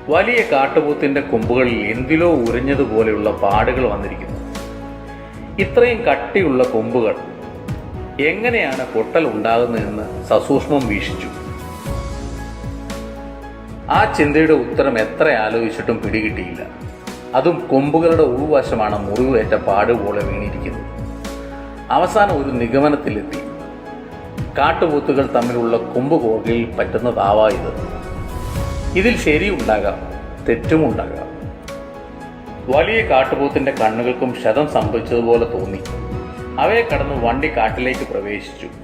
വലിയ കാട്ടുപോത്തിന്റെ കൊമ്പുകളിൽ എന്തിലോ ഉരഞ്ഞതുപോലെയുള്ള പാടുകൾ വന്നിരിക്കുന്നു. ഇത്രയും കട്ടിയുള്ള കൊമ്പുകൾ എങ്ങനെയാണ് പൊട്ടൽ ഉണ്ടാകുന്നതെന്ന് സസൂക്ഷ്മം വീക്ഷിച്ചു. ആ ചിന്തയുടെ ഉത്തരം എത്ര ആലോചിച്ചിട്ടും പിടികിട്ടിയില്ല. അതും കൊമ്പുകളുടെ ഉൾവശമാണ് മുറിവേറ്റ പാടുപോലെ വീണിരിക്കുന്നത്. അവസാനം ഒരു നിഗമനത്തിലെത്തി. കാട്ടുപോത്തുകൾ തമ്മിലുള്ള കൊമ്പ് കോർക്കലിൽ പറ്റുന്നതാവാ ഇത്. ഇതിൽ ശരിയുണ്ടാകാം, തെറ്റുമുണ്ടാകാം. വലിയ കാട്ടുപോത്തിന്റെ കണ്ണുകൾക്കും ക്ഷതം സംഭവിച്ചതുപോലെ തോന്നി. അവയെ കടന്ന് വണ്ടി കാട്ടിലേക്ക് പ്രവേശിച്ചു.